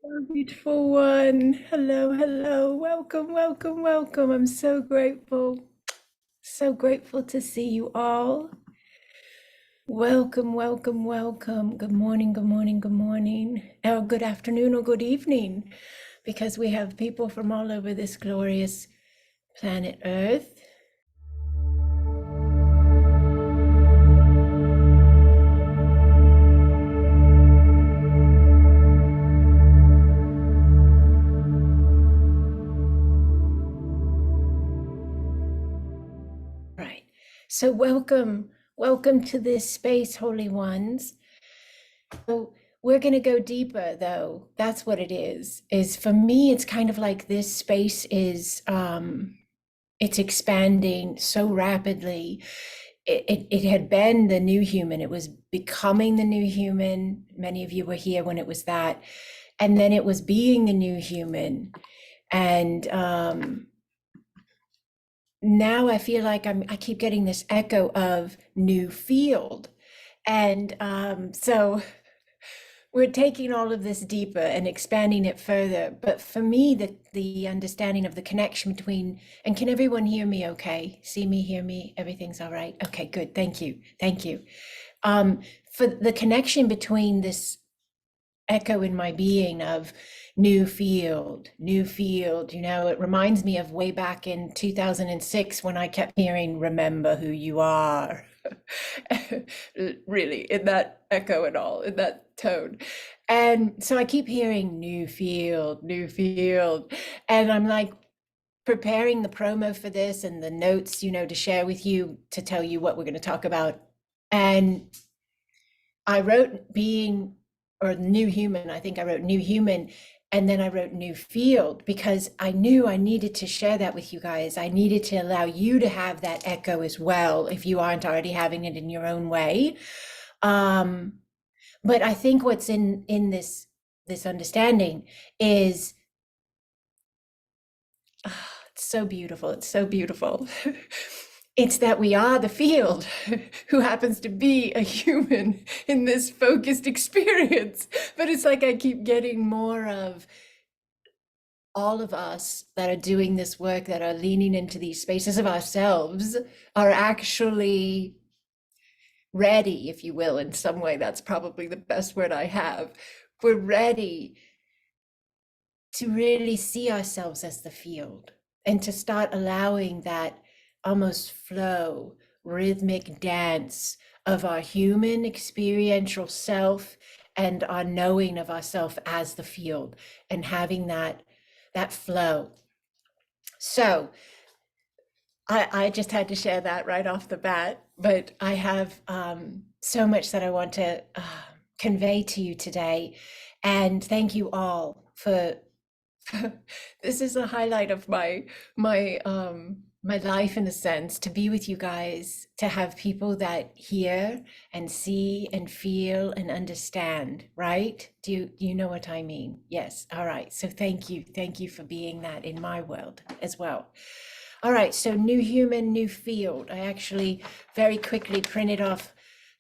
Beautiful one. Hello, hello. Welcome, welcome, welcome. I'm so grateful. So grateful to see you all. Welcome, welcome, welcome. Good morning, good morning, good morning. Or good afternoon or good evening, because we have people from all over this glorious planet Earth. Right. So welcome, welcome to this space, holy ones. So we're going to go deeper though. That's what it is for me, it's kind of like this space is it's expanding so rapidly. It had been the new human. It was becoming the new human. Many of you were here when it was that. And then it was being the new human. And now I feel like I keep getting this echo of new field. And so we're taking all of this deeper and expanding it further. But for me, the understanding of the connection between, and can everyone hear me okay? See me, hear me, everything's all right? Okay, good, thank you, thank you. For the connection between this echo in my being of new field, it reminds me of way back in 2006 when I kept hearing, remember who you are. Really, in that echo and all, in that tone. And so I keep hearing new field, new field. And I'm like preparing the promo for this and the notes, to share with you, to tell you what we're going to talk about. And I wrote being or new human. I think I wrote new human. And then I wrote new field because I knew I needed to share that with you guys. I needed to allow you to have that echo as well, if you aren't already having it in your own way. But I think what's in this understanding is it's so beautiful. It's so beautiful. It's that we are the field who happens to be a human in this focused experience. But it's like I keep getting more of all of us that are doing this work, that are leaning into these spaces of ourselves, are actually ready, if you will, in some way. That's probably the best word I have. We're ready to really see ourselves as the field and to start allowing that almost flow, rhythmic dance of our human experiential self and our knowing of ourself as the field, and having that flow. So I just had to share that right off the bat, but I have so much that I want to convey to you today. And thank you all for this is a highlight of my life, in a sense, to be with you guys, to have people that hear and see and feel and understand, right? Do you know what I mean? Yes. All right. So thank you for being that in my world as well. All right, so new human, new field. I actually very quickly printed off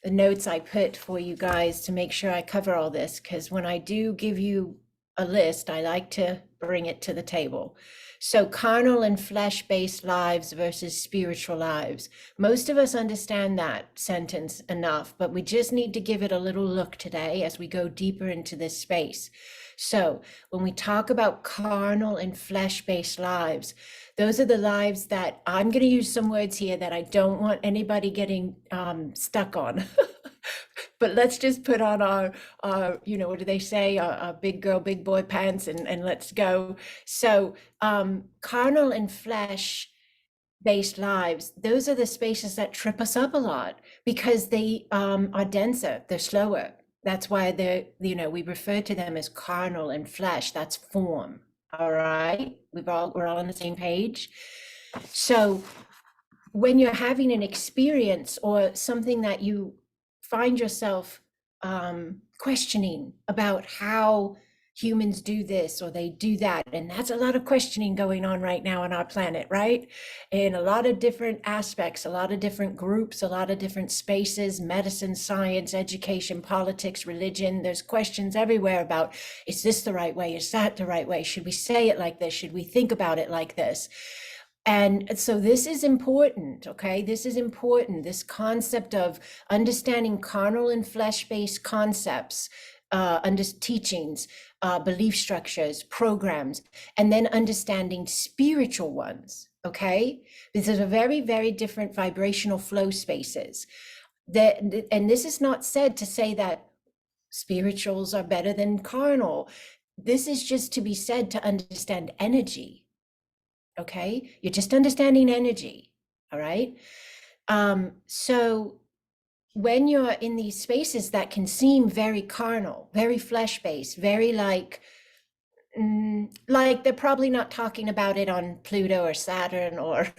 the notes I put for you guys to make sure I cover all this, because when I do give you a list, I like to bring it to the table. So carnal and flesh-based lives versus spiritual lives. Most of us understand that sentence enough, but we just need to give it a little look today as we go deeper into this space. So when we talk about carnal and flesh-based lives, those are the lives that I'm going to use some words here that I don't want anybody getting stuck on. But let's just put on our what do they say, our big girl, big boy pants, and let's go. So carnal and flesh based lives, those are the spaces that trip us up a lot because they are denser, they're slower. That's why they're, we refer to them as carnal and flesh. That's form. All right, we're all on the same page. So when you're having an experience or something that you find yourself questioning about how humans do this or they do that. And that's a lot of questioning going on right now on our planet, right? In a lot of different aspects, a lot of different groups, a lot of different spaces, medicine, science, education, politics, religion. There's questions everywhere about, is this the right way? Is that the right way? Should we say it like this? Should we think about it like this? And so this is important, okay? This is important. This concept of understanding carnal and flesh-based concepts, teachings, belief structures, programs, and then understanding spiritual ones, okay? These are very, very different vibrational flow spaces. And this is not said to say that spirituals are better than carnal. This is just to be said to understand energy. Okay, you're just understanding energy. All right. So when you're in these spaces that can seem very carnal, very flesh-based, very like they're probably not talking about it on Pluto or Saturn or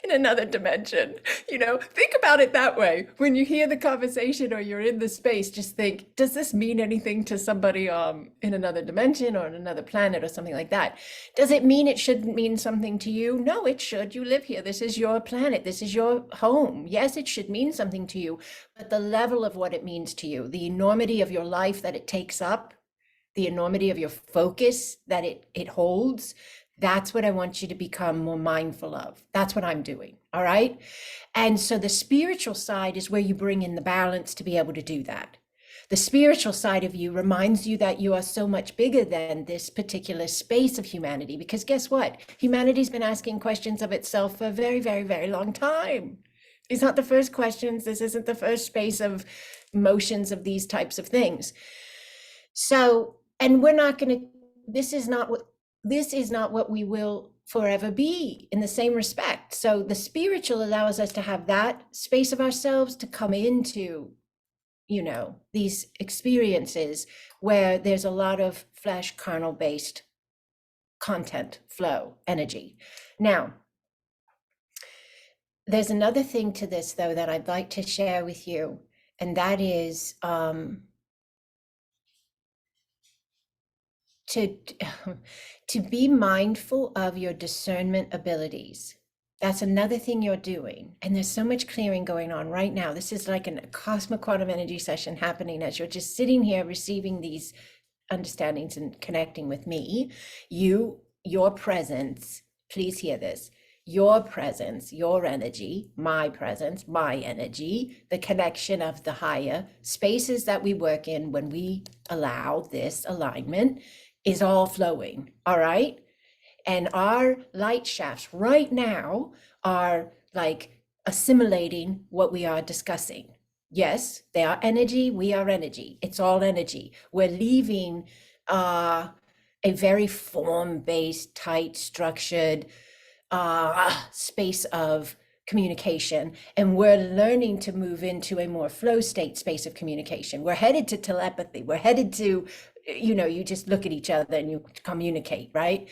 in another dimension, think about it that way. When you hear the conversation or you're in the space, just think, does this mean anything to somebody in another dimension or on another planet or something like that? Does it mean it shouldn't mean something to you? No, it should. You live here. This is your planet. This is your home. Yes, it should mean something to you, but the level of what it means to you, the enormity of your life that it takes up, the enormity of your focus that it holds, that's what I want you to become more mindful of. That's what I'm doing. All right. And so the spiritual side is where you bring in the balance to be able to do that. The spiritual side of you reminds you that you are so much bigger than this particular space of humanity, because guess what? Humanity's been asking questions of itself for a very, very, very long time. These aren't the first questions. This isn't the first space of motions of these types of things. So, and we're not going to, this is not what we will forever be in the same respect. So the spiritual allows us to have that space of ourselves to come into, these experiences where there's a lot of flesh carnal based content, flow, energy. Now, there's another thing to this though that I'd like to share with you, and that is to be mindful of your discernment abilities. That's another thing you're doing. And there's so much clearing going on right now. This is like an ACASMA Quantum Energy session happening as you're just sitting here receiving these understandings and connecting with me. Your presence, please hear this. Your presence, your energy, my presence, my energy, the connection of the higher spaces that we work in when we allow this alignment is all flowing, all right? And our light shafts right now are like assimilating what we are discussing. Yes, they are energy, we are energy. It's all energy. We're leaving a very form-based, tight, structured space of communication, and we're learning to move into a more flow state space of communication. We're headed to telepathy. We're headed to, you just look at each other and you communicate, right?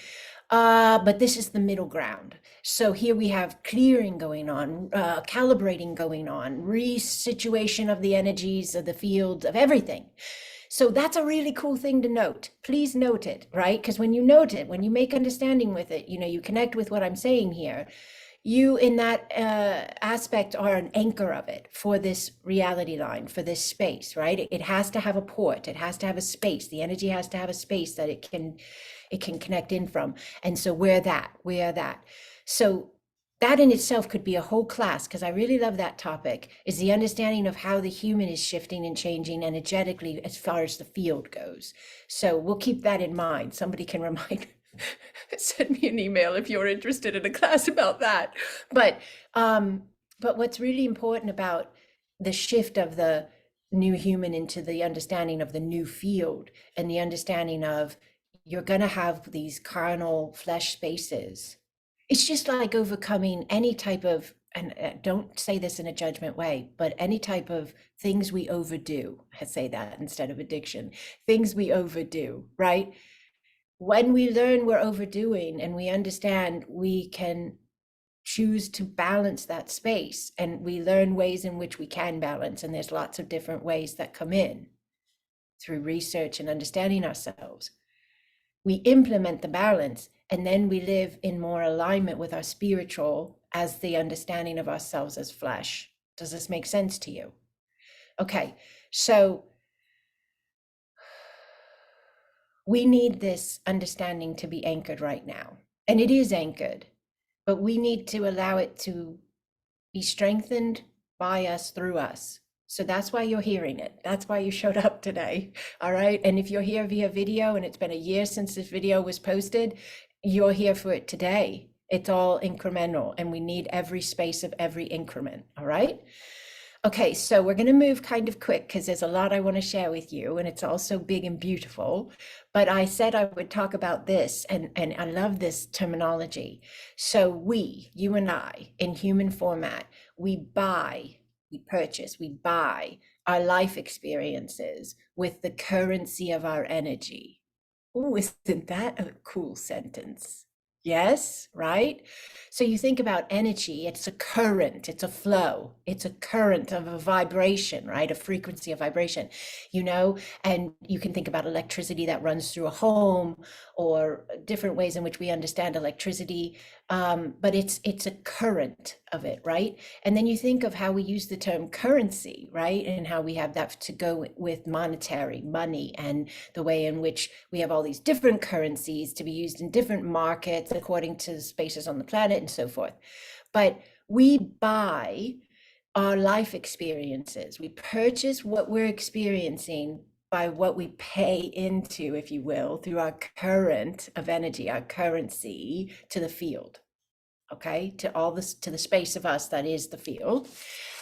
But this is the middle ground. So here we have clearing going on, calibrating going on, resituation of the energies of the field of everything. So that's a really cool thing to note. Please note it, right? Because when you note it, when you make understanding with it, you connect with what I'm saying here, you in that aspect are an anchor of it for this reality line, for this space, right? It has to have a port. It has to have a space. The energy has to have a space that it can connect in from. And so we're that. So that in itself could be a whole class, because I really love that topic, is the understanding of how the human is shifting and changing energetically as far as the field goes. So we'll keep that in mind. Somebody can remind send me an email if you're interested in a class about that. But what's really important about the shift of the new human into the understanding of the new field and the understanding of you're going to have these carnal flesh spaces. It's just like overcoming any type of, and don't say this in a judgment way, but any type of things we overdo. I say that instead of addiction, things we overdo, right? When we learn we're overdoing and we understand, we can choose to balance that space, and we learn ways in which we can balance, and there's lots of different ways that come in. through research and understanding ourselves. We implement the balance, and then we live in more alignment with our spiritual as the understanding of ourselves as flesh. Does this make sense to you? Okay, so we need this understanding to be anchored right now. And it is anchored, but we need to allow it to be strengthened by us, through us. So that's why you're hearing it. That's why you showed up today. All right. And if you're here via video and it's been a year since this video was posted, you're here for it today. It's all incremental, and we need every space of every increment. All right. Okay, so we're going to move kind of quick because there's a lot I want to share with you, and it's also big and beautiful. But I said I would talk about this, and I love this terminology. So we, you and I, in human format, we purchase, we buy our life experiences with the currency of our energy. Oh, isn't that a cool sentence? Yes, right? So you think about energy, it's a current, it's a flow, it's a current of a vibration, right? A frequency of vibration, and you can think about electricity that runs through a home, or different ways in which we understand electricity. But it's a current of it, right? And then you think of how we use the term currency, right? And how we have that to go with monetary, money, and the way in which we have all these different currencies to be used in different markets according to the spaces on the planet and so forth. But we buy our life experiences. We purchase what we're experiencing by what we pay into, if you will, through our current of energy, our currency, to the field. Okay, to all this, to the space of us that is the field.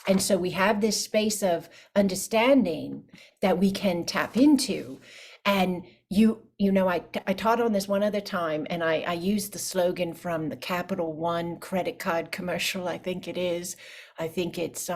And so we have this space of understanding that we can tap into. And I taught on this one other time, and I used the slogan from the Capital One credit card commercial. I think it's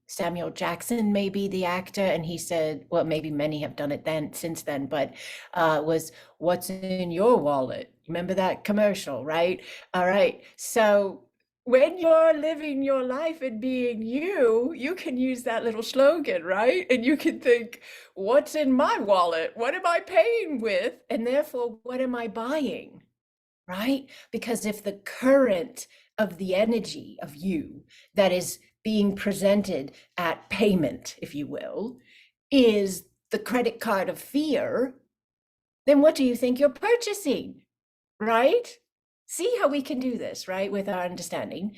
Samuel Jackson, maybe the actor, and he said, well, maybe many have done it since then, but was, "What's in your wallet?" Remember that commercial, right? All right. So when you're living your life and being you can use that little slogan, right? And you can think, what's in my wallet? What am I paying with? And therefore, what am I buying? Right? Because if the current of the energy of you that is being presented at payment, if you will, is the credit card of fear, then what do you think you're purchasing? Right? See how we can do this, right? With our understanding.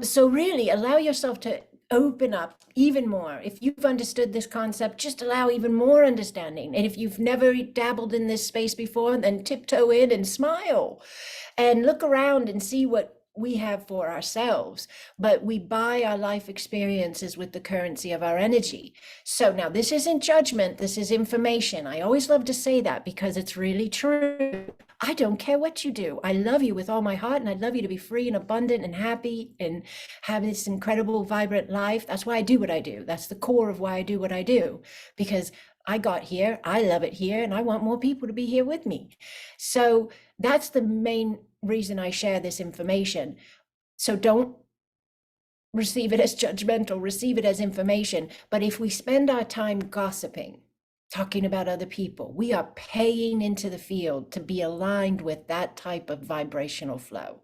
So really allow yourself to open up even more. If you've understood this concept, just allow even more understanding. And if you've never dabbled in this space before, then tiptoe in and smile and look around and see what we have for ourselves. But we buy our life experiences with the currency of our energy. So now this isn't judgment, this is information. I always love to say that because it's really true. I don't care what you do. I love you with all my heart, and I'd love you to be free and abundant and happy and have this incredible, vibrant life. That's why I do what I do. That's the core of why I do what I do, because I got here, I love it here, and I want more people to be here with me. So that's the main reason I share this information. So don't receive it as judgmental, receive it as information. But if we spend our time gossiping, talking about other people, we are paying into the field to be aligned with that type of vibrational flow.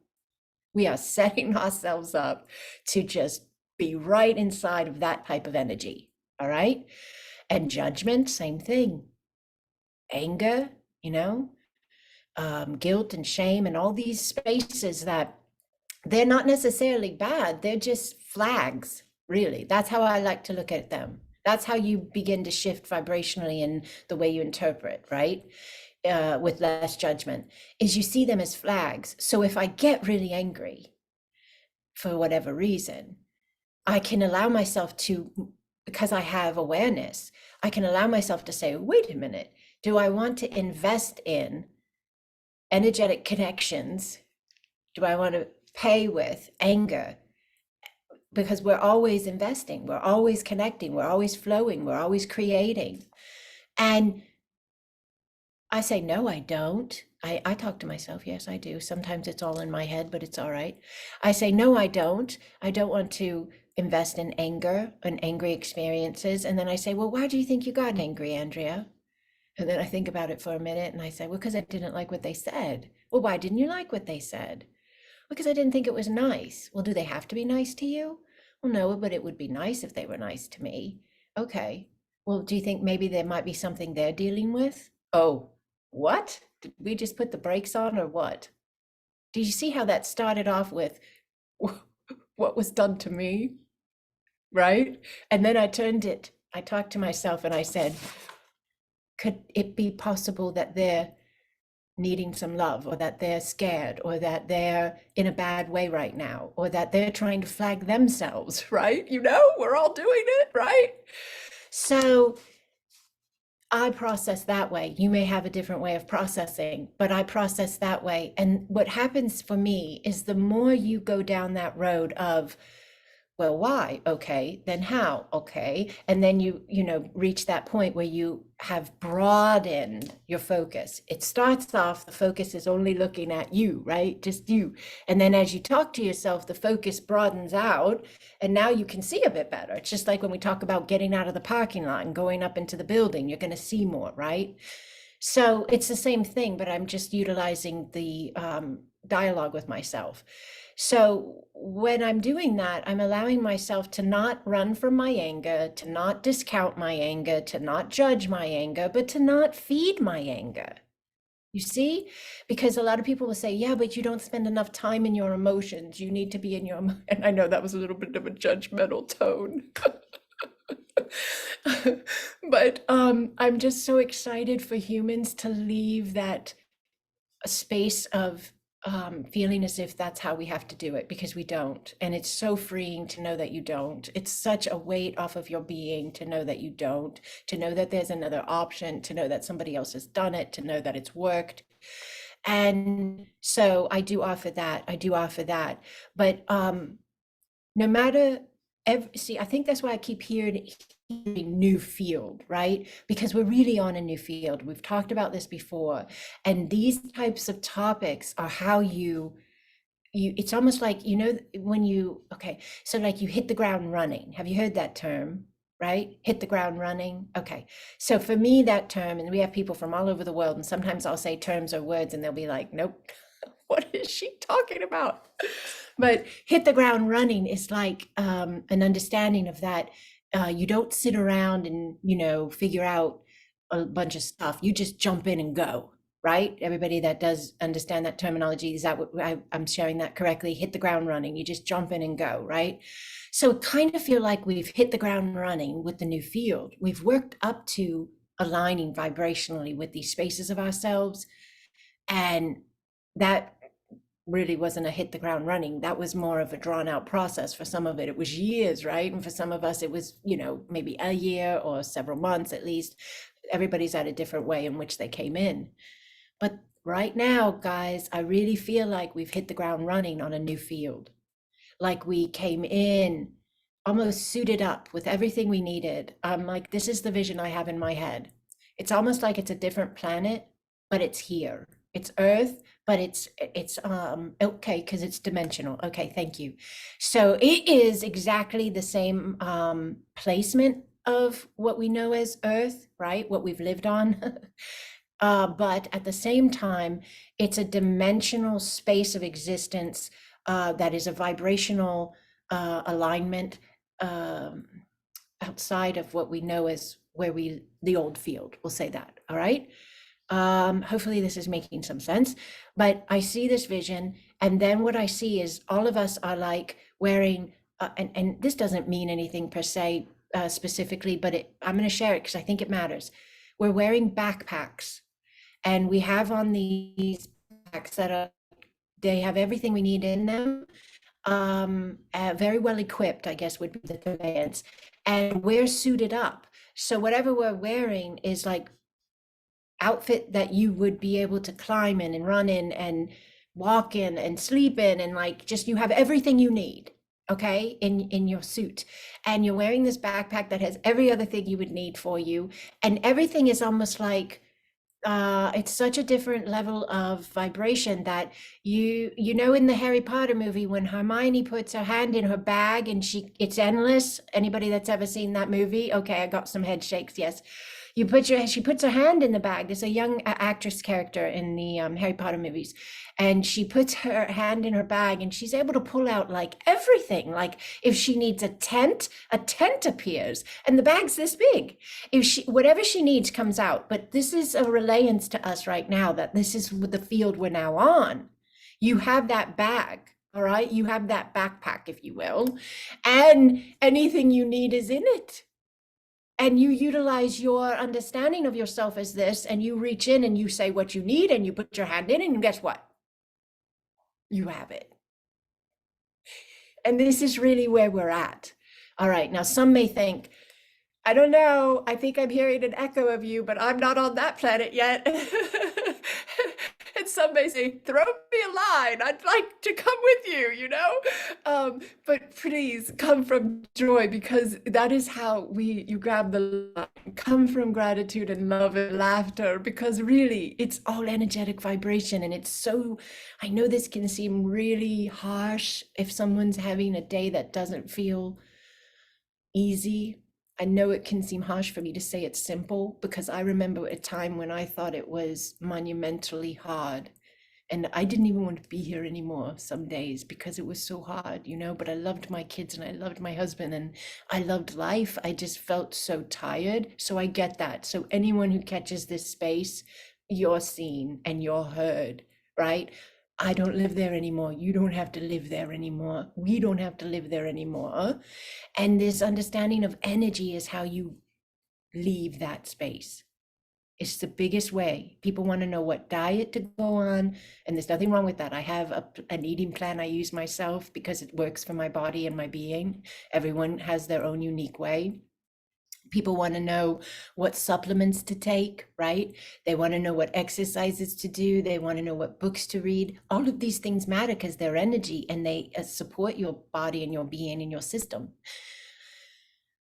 We are setting ourselves up to just be right inside of that type of energy. All right. And judgment, same thing. Anger, guilt and shame, and all these spaces that they're not necessarily bad. They're just flags, really. That's how I like to look at them. That's how you begin to shift vibrationally in the way you interpret, right? With less judgment, is you see them as flags. So if I get really angry for whatever reason, I can allow myself to, because I have awareness, I can allow myself to say, wait a minute, do I want to invest in energetic connections? Do I want to pay with anger? Because we're always investing, we're always connecting, we're always flowing, we're always creating. And I say, no, I don't. I talk to myself. Yes, I do. Sometimes it's all in my head, but it's all right. I say, no, I don't. I don't want to invest in anger and angry experiences. And then I say, well, why do you think you got angry, Andrea? And then I think about it for a minute and I say, well, because I didn't like what they said. Well, why didn't you like what they said? Because I didn't think it was nice. Well, do they have to be nice to you? Well, no, but it would be nice if they were nice to me. Okay. Well, do you think maybe there might be something they're dealing with? Oh, what? Did we just put the brakes on or what? Do you see how that started off with what was done to me? Right? And then I talked to myself and I said, could it be possible that they're needing some love, or that they're scared, or that they're in a bad way right now, or that they're trying to flag themselves, right? We're all doing it, right? So I process that way. You may have a different way of processing, but I process that way. And what happens for me is the more you go down that road of, well, why? Okay, then how? Okay. And then you reach that point where you have broadened your focus. It starts off, the focus is only looking at you, right? Just you. And then as you talk to yourself, the focus broadens out and now you can see a bit better. It's just like when we talk about getting out of the parking lot and going up into the building, you're going to see more, right? So it's the same thing, but I'm just utilizing the dialogue with myself. So when I'm doing that, I'm allowing myself to not run from my anger, to not discount my anger, to not judge my anger, but to not feed my anger. You see? Because a lot of people will say, yeah, but you don't spend enough time in your emotions. You need to be in your, and I know that was a little bit of a judgmental tone. But I'm just so excited for humans to leave that space of feeling as if that's how we have to do it, because we don't. And it's so freeing to know that you don't. It's such a weight off of your being to know that you don't, to know that there's another option, to know that somebody else has done it, to know that it's worked. And so I do offer that. I do offer that. But no matter see, I think that's why I keep hearing new field, right? Because we're really on a new field. We've talked about this before. And these types of topics are how you it's almost like, when okay, so like you hit the ground running. Have you heard that term? Right? Hit the ground running. Okay. So for me, that term, and we have people from all over the world, and sometimes I'll say terms or words and they'll be like, nope, what is she talking about? But hit the ground running is like an understanding of that. You don't sit around and, figure out a bunch of stuff. You just jump in and go, right? Everybody that does understand that terminology, is that what I'm sharing that correctly? Hit the ground running. You just jump in and go, right? So kind of feel like we've hit the ground running with the new field. We've worked up to aligning vibrationally with these spaces of ourselves. And that really wasn't a hit the ground running. That was more of a drawn out process. For some of it, it was years, right? And for some of us, it was, maybe a year or several months at least. Everybody's at a different way in which they came in. But right now, guys, I really feel like we've hit the ground running on a new field. Like we came in almost suited up with everything we needed. Like, this is the vision I have in my head. It's almost like it's a different planet, but it's here. It's Earth, but it's okay, because it's dimensional. Okay, thank you. So it is exactly the same placement of what we know as Earth, right? What we've lived on. But at the same time, it's a dimensional space of existence that is a vibrational alignment outside of what we know as the old field. We'll say that, all right? Hopefully this is making some sense, but I see this vision, and then what I see is all of us are like wearing, and this doesn't mean anything per se specifically, but I'm going to share it because I think it matters. We're wearing backpacks, and we have on these backpacks they have everything we need in them. Very well equipped, I guess would be the conveyance, and we're suited up. So whatever we're wearing is like outfit that you would be able to climb in and run in and walk in and sleep in, and like just you have everything you need, okay, in your suit. And you're wearing this backpack that has every other thing you would need for you, and everything is almost like It's such a different level of vibration that you know in the Harry Potter movie when Hermione puts her hand in her bag and it's endless. Anybody that's ever seen that movie? Okay, I got some head shakes. Yes. She puts her hand in the bag. There's a young actress character in the Harry Potter movies, and she puts her hand in her bag and she's able to pull out like everything. Like if she needs a tent appears, and the bag's this big. If she whatever she needs comes out. But this is a relayance to us right now that this is the field we're now on. You have that bag. All right, you have that backpack, if you will, and anything you need is in it. And you utilize your understanding of yourself as this, and you reach in and you say what you need, and you put your hand in, and guess what? You have it. And this is really where we're at. All right, now some may think, I don't know, I think I'm hearing an echo of you, but I'm not on that planet yet. And some may say, throw me a line, I'd like to come with you, you know? But please come from joy, because that is how you grab the line. Come from gratitude and love and laughter, because really it's all energetic vibration. And it's so, I know this can seem really harsh if someone's having a day that doesn't feel easy. I know it can seem harsh for me to say it's simple, because I remember a time when I thought it was monumentally hard. And I didn't even want to be here anymore some days because it was so hard, you know. But I loved my kids and I loved my husband and I loved life. I just felt so tired. So I get that. So anyone who catches this space, you're seen and you're heard, right? I don't live there anymore. You don't have to live there anymore. We don't have to live there anymore. And this understanding of energy is how you leave that space. It's the biggest way. People want to know what diet to go on, and there's nothing wrong with that. I have an eating plan I use myself because it works for my body and my being. Everyone has their own unique way. People want to know what supplements to take, right? They want to know what exercises to do. They want to know what books to read. All of these things matter because they're energy and they support your body and your being and your system.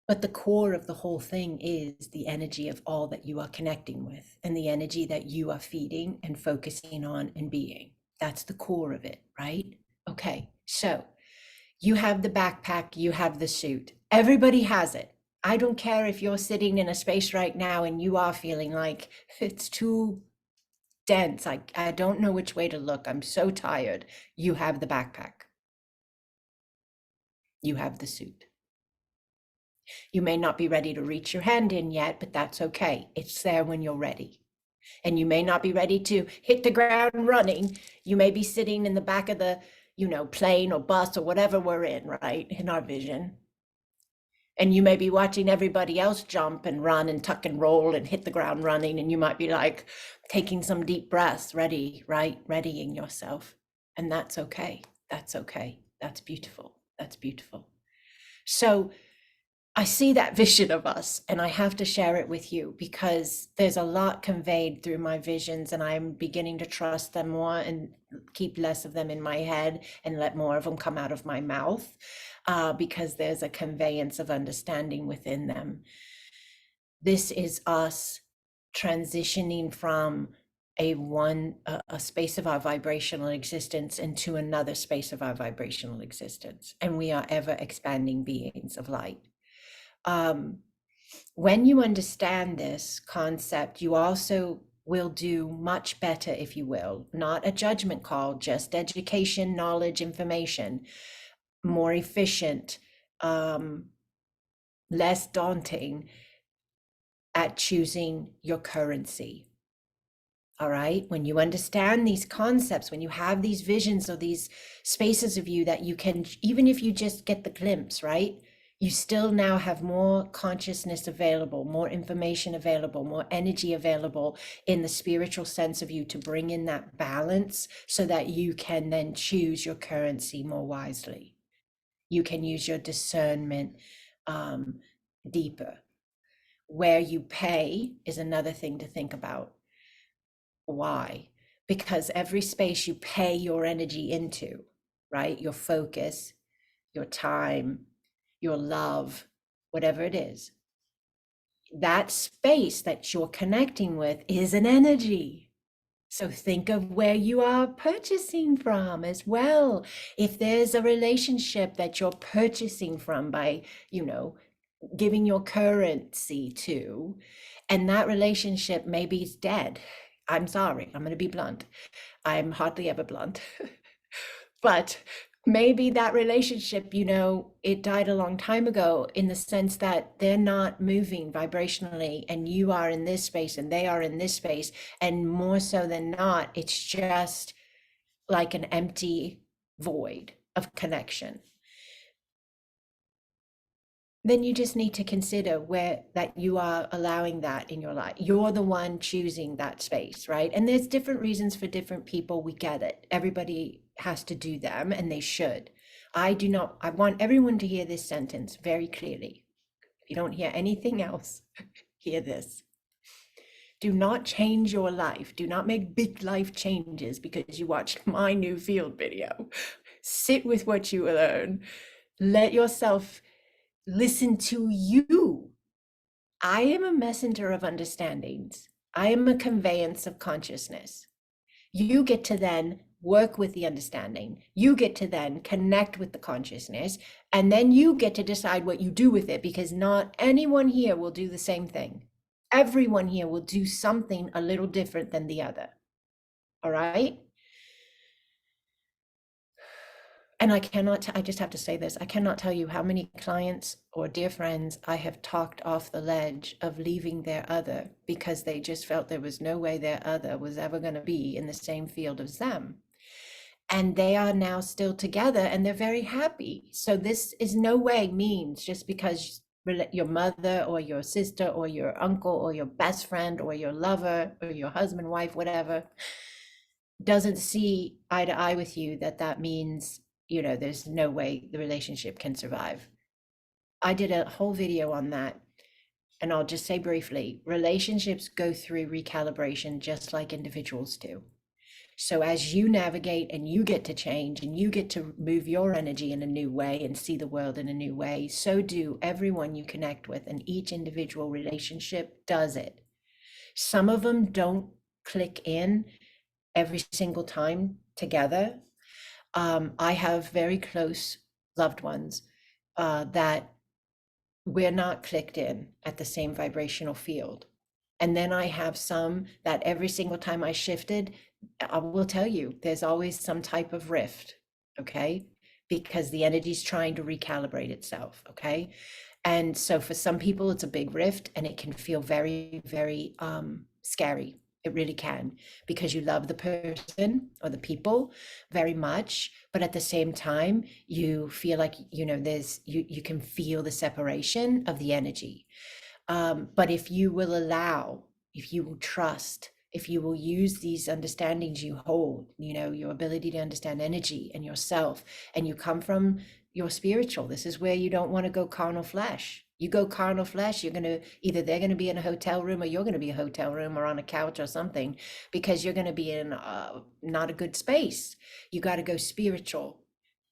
But the core of the whole thing is the energy of all that you are connecting with and the energy that you are feeding and focusing on and being. That's the core of it, right? Okay, so you have the backpack, you have the suit. Everybody has it. I don't care if you're sitting in a space right now and you are feeling like it's too dense. I don't know which way to look. I'm so tired. You have the backpack. You have the suit. You may not be ready to reach your hand in yet, but that's okay. It's there when you're ready. And you may not be ready to hit the ground running. You may be sitting in the back of the, plane or bus or whatever we're in, right? In our vision. And you may be watching everybody else jump and run and tuck and roll and hit the ground running. And you might be like taking some deep breaths, ready, right? Readying yourself. And that's okay. That's okay. That's beautiful. That's beautiful. So I see that vision of us and I have to share it with you because there's a lot conveyed through my visions and I'm beginning to trust them more and keep less of them in my head and let more of them come out of my mouth because there's a conveyance of understanding within them. This is us transitioning from a space of our vibrational existence into another space of our vibrational existence. And we are ever expanding beings of light. When you understand this concept, you also will do much better, if you will, not a judgment call, just education, knowledge, information, more efficient, less daunting at choosing your currency. All right. When you understand these concepts, when you have these visions or these spaces of you that you can, even if you just get the glimpse, right? You still now have more consciousness available, more information available, more energy available in the spiritual sense of you to bring in that balance so that you can then choose your currency more wisely. You can use your discernment deeper. Where you pay is another thing to think about. Why? Because every space you pay your energy into, right? Your focus, your time, your love, whatever it is, that space that you're connecting with is an energy. So think of where you are purchasing from as well. If there's a relationship that you're purchasing from by, giving your currency to, and that relationship maybe is dead. I'm sorry, I'm going to be blunt. I'm hardly ever blunt. But maybe that relationship, it died a long time ago, in the sense that they're not moving vibrationally, and you are in this space and they are in this space. And more so than not, it's just like an empty void of connection. Then you just need to consider where that you are allowing that in your life. You're the one choosing that space, right? And there's different reasons for different people. We get it. Everybody has to do them, and they should. I want everyone to hear this sentence very clearly. If you don't hear anything else, hear this. Do not change your life. Do not make big life changes because you watched my new field video. Sit with what you learn. Let yourself listen to you. I am a messenger of understandings. I am a conveyance of consciousness. You get to then work with the understanding. You get to then connect with the consciousness, and then you get to decide what you do with it, because not anyone here will do the same thing. Everyone here will do something a little different than the other. All right? And I just have to say this, I cannot tell you how many clients or dear friends I have talked off the ledge of leaving their other because they just felt there was no way their other was ever going to be in the same field as them. And they are now still together and they're very happy. So this is no way means just because your mother or your sister or your uncle or your best friend or your lover or your husband, wife, whatever, doesn't see eye to eye with you, that means there's no way the relationship can survive. I did a whole video on that, and I'll just say briefly, relationships go through recalibration just like individuals do. So as you navigate and you get to change and you get to move your energy in a new way and see the world in a new way, so do everyone you connect with, and each individual relationship does it. Some of them don't click in every single time together. I have very close loved ones that we're not clicked in at the same vibrational field. And then I have some that every single time I shifted, I will tell you, there's always some type of rift, okay? Because the energy's trying to recalibrate itself, okay? And so for some people, it's a big rift, and it can feel very, very scary. It really can, because you love the person or the people very much, but at the same time, you feel like, you can feel the separation of the energy. But if you will allow, if you will trust, if you will use these understandings you hold, your ability to understand energy and yourself, and you come from your spiritual, this is where you don't want to go carnal flesh. You go carnal flesh, they're going to be in a hotel room, or you're going to be a hotel room or on a couch or something, because you're going to be in not a good space. You got to go spiritual.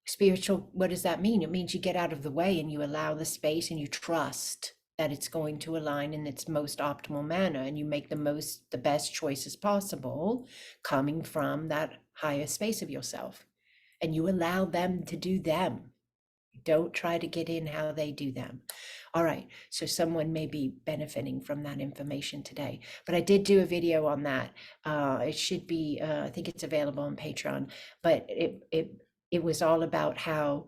Spiritual, what does that mean? It means you get out of the way and you allow the space, and you trust that it's going to align in its most optimal manner, and you make the best choices possible coming from that higher space of yourself, and you allow them to do them. Don't try to get in how they do them. All right, so someone may be benefiting from that information today, but I did do a video on that. It should be, I think it's available on Patreon, but it was all about how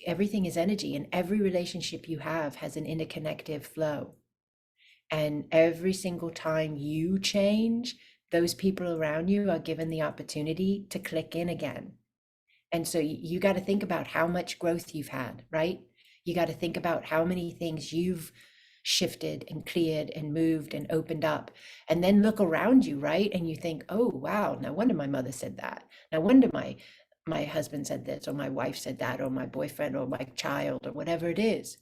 everything is energy, and every relationship you have has an interconnective flow. And every single time you change, those people around you are given the opportunity to click in again. And so you got to think about how much growth you've had, right? You got to think about how many things you've shifted and cleared and moved and opened up, and then look around you, right? And you think, oh, wow, no wonder my mother said that. No wonder my husband said this, or my wife said that, or my boyfriend, or my child, or whatever it is.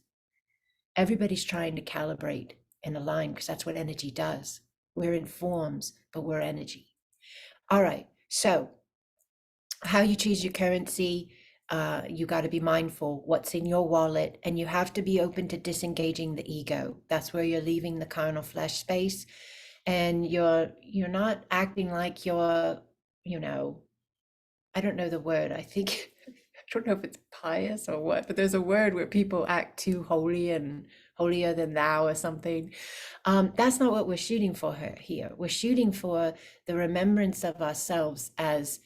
Everybody's trying to calibrate and align, because that's what energy does. We're in forms, but we're energy. All right, so how you choose your currency, You got to be mindful what's in your wallet, and you have to be open to disengaging the ego. That's where you're leaving the carnal flesh space, and you're not acting like you're, you know, I don't know the word. I think I don't know if it's pious or what, but there's a word where people act too holy and holier than thou or something. That's not what we're shooting for here. We're shooting for the remembrance of ourselves as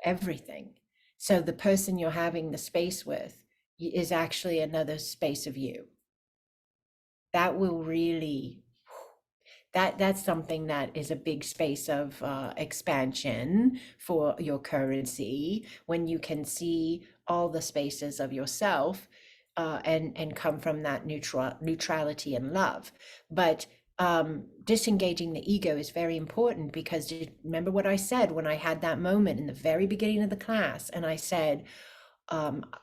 everything. So the person you're having the space with is actually another space of you. That will really, that's something that is a big space of expansion for your currency, when you can see all the spaces of yourself and come from that neutrality and love. But disengaging the ego is very important, because remember what I said when I had that moment in the very beginning of the class, and I said,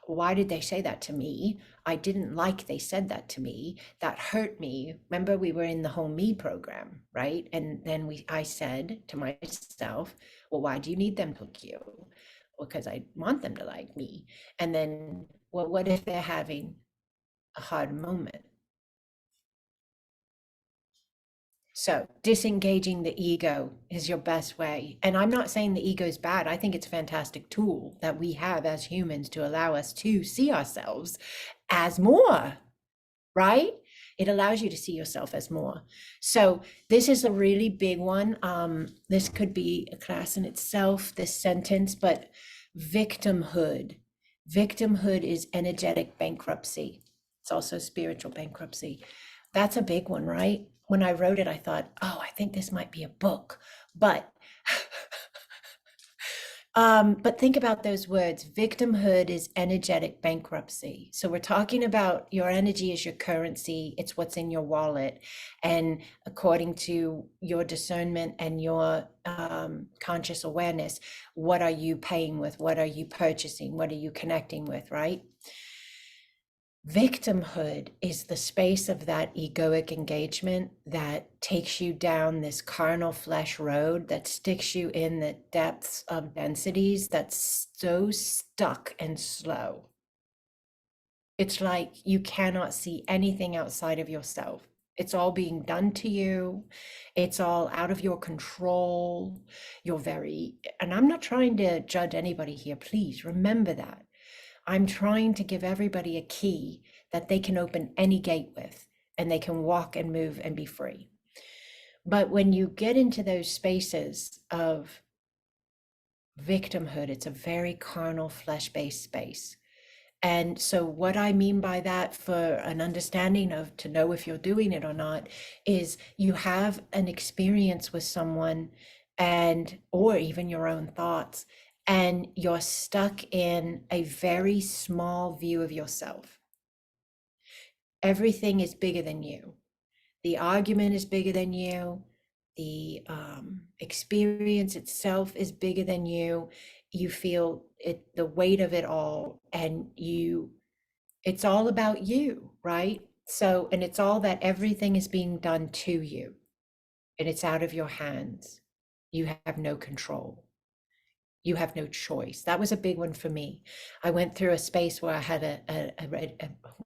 why did they say that to me? I didn't like they said that to me. That hurt me. Remember, we were in the whole me program, right? And then I said to myself, well, why do you need them to like you? Well, because I want them to like me. And then, well, what if they're having a hard moment? So disengaging the ego is your best way. And I'm not saying the ego is bad. I think it's a fantastic tool that we have as humans to allow us to see ourselves as more, right? It allows you to see yourself as more. So this is a really big one. This could be a class in itself, this sentence, but victimhood. Victimhood is energetic bankruptcy. It's also spiritual bankruptcy. That's a big one, right? When I wrote it, I thought, oh, I think this might be a book. But but think about those words. Victimhood is energetic bankruptcy. So we're talking about your energy is your currency. It's what's in your wallet. And according to your discernment and your conscious awareness, what are you paying with? What are you purchasing? What are you connecting with, right? Victimhood is the space of that egoic engagement that takes you down this carnal flesh road, that sticks you in the depths of densities that's so stuck and slow. It's like you cannot see anything outside of yourself. It's all being done to you. It's all out of your control. And I'm not trying to judge anybody here. Please remember that. I'm trying to give everybody a key that they can open any gate with, and they can walk and move and be free. But when you get into those spaces of victimhood, it's a very carnal, flesh-based space. And so what I mean by that, for an understanding of to know if you're doing it or not, is you have an experience with someone, and or even your own thoughts, and you're stuck in a very small view of yourself. Everything is bigger than you. The argument is bigger than you. The experience itself is bigger than you. You feel it, the weight of it all, and it's all about you, right? So, and it's all that everything is being done to you, and it's out of your hands. You have no control. You have no choice. That was a big one for me. I went through a space where I had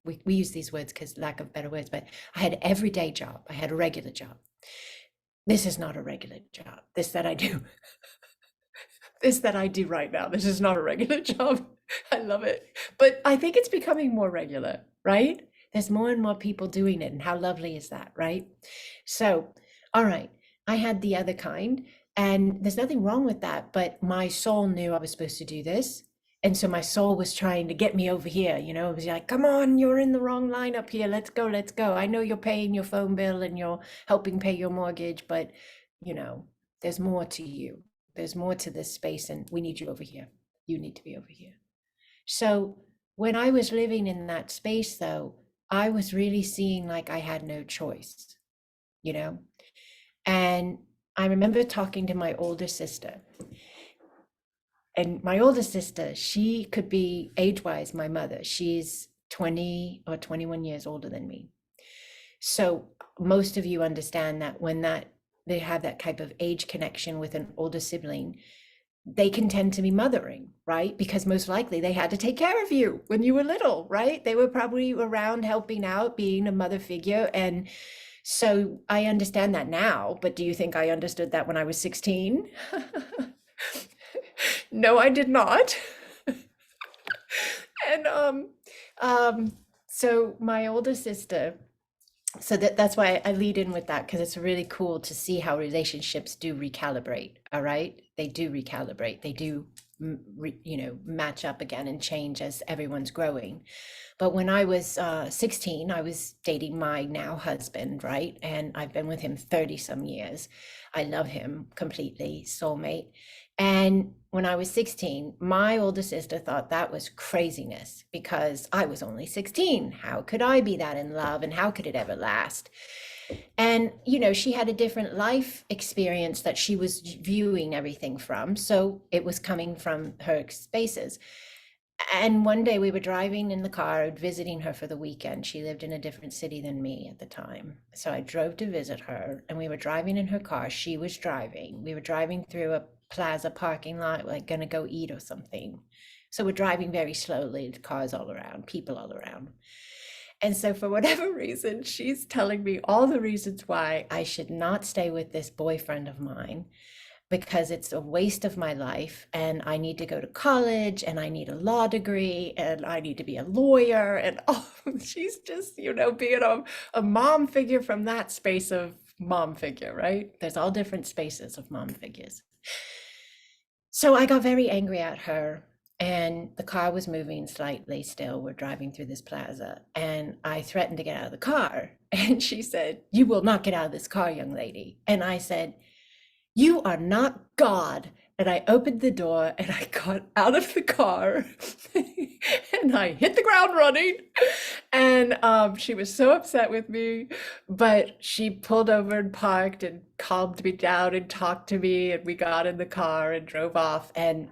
we use these words because lack of better words, but I had an everyday job. I had a regular job. This is not a regular job. This that I do. This that I do right now. This is not a regular job. I love it. But I think it's becoming more regular, right? There's more and more people doing it. And how lovely is that, right? So, all right, I had the other kind, and there's nothing wrong with that. But my soul knew I was supposed to do this. And so my soul was trying to get me over here. You know, it was like, come on, you're in the wrong line up here. Let's go, let's go. I know you're paying your phone bill and you're helping pay your mortgage, but, you know, there's more to you. There's more to this space, and we need you over here. You need to be over here. So when I was living in that space, though, I was really seeing like I had no choice, you know? And I remember talking to my older sister. And my older sister, she could be age-wise my mother. She's 20 or 21 years older than me. So most of you understand that when they have that type of age connection with an older sibling, they can tend to be mothering, right? Because most likely they had to take care of you when you were little, right? They were probably around helping out, being a mother figure. And so I understand that now, but do you think I understood that when I was 16? No, I did not. And so my older sister, so that's why I lead in with that, because it's really cool to see how relationships do recalibrate. All right, they do recalibrate. They do, match up again and change as everyone's growing. But when I was 16, I was dating my now husband, right? And I've been with him 30 some years. I love him completely, soulmate. And when I was 16, my older sister thought that was craziness because I was only 16. How could I be that in love and how could it ever last? And, she had a different life experience that she was viewing everything from. So it was coming from her spaces. And one day we were driving in the car, visiting her for the weekend. She lived in a different city than me at the time. So I drove to visit her and we were driving in her car. She was driving. We were driving through a plaza parking lot, like gonna go eat or something. So we're driving very slowly, cars all around, people all around. And so for whatever reason, she's telling me all the reasons why I should not stay with this boyfriend of mine because it's a waste of my life and I need to go to college and I need a law degree and I need to be a lawyer. And she's just, being a mom figure from that space of mom figure, right? There's all different spaces of mom figures. So I got very angry at her and the car was moving slightly still. We're driving through this plaza and I threatened to get out of the car. And she said, "You will not get out of this car, young lady." And I said, "You are not God." And I opened the door and I got out of the car and I hit the ground running. And she was so upset with me, but she pulled over and parked and calmed me down and talked to me. And we got in the car and drove off. And,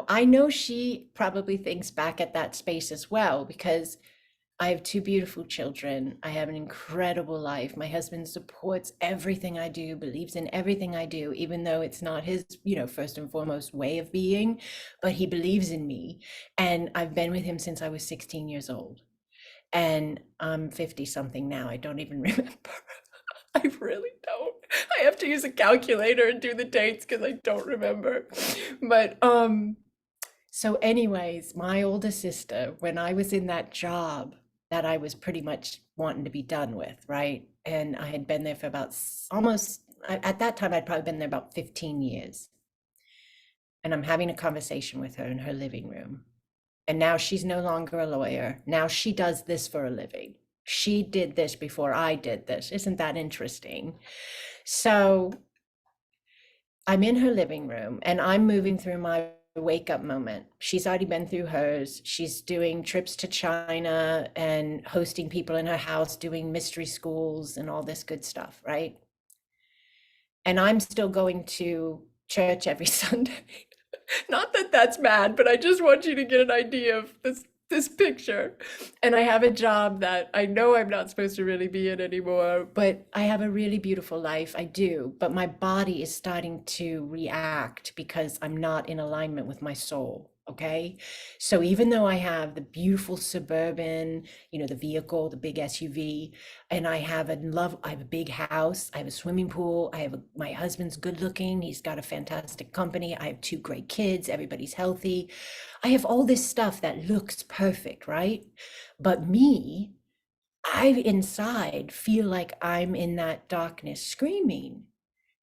I know she probably thinks back at that space as well, because I have two beautiful children. I have an incredible life. My husband supports everything I do, believes in everything I do, even though it's not his, first and foremost way of being, but he believes in me. And I've been with him since I was 16 years old. And I'm 50 something now. I don't even remember. I really don't. I have to use a calculator and do the dates because I don't remember. But so anyways, my older sister, when I was in that job that I was pretty much wanting to be done with, right? And I had been there for about almost, at that time, I'd probably been there about 15 years. And I'm having a conversation with her in her living room. And now she's no longer a lawyer. Now she does this for a living. She did this before I did this. Isn't that interesting? So I'm in her living room and I'm moving through my wake up moment. She's already been through hers. She's doing trips to China and hosting people in her house, doing mystery schools and all this good stuff, right? And I'm still going to church every Sunday. Not that that's bad, but I just want you to get an idea of this picture. And I have a job that I know I'm not supposed to really be in anymore, but I have a really beautiful life. I do, but my body is starting to react because I'm not in alignment with my soul. Okay. So even though I have the beautiful suburban, the vehicle, the big SUV, and I have a big house, I have a swimming pool, my husband's good looking, he's got a fantastic company, I have two great kids, everybody's healthy. I have all this stuff that looks perfect, right? But me, I inside feel like I'm in that darkness screaming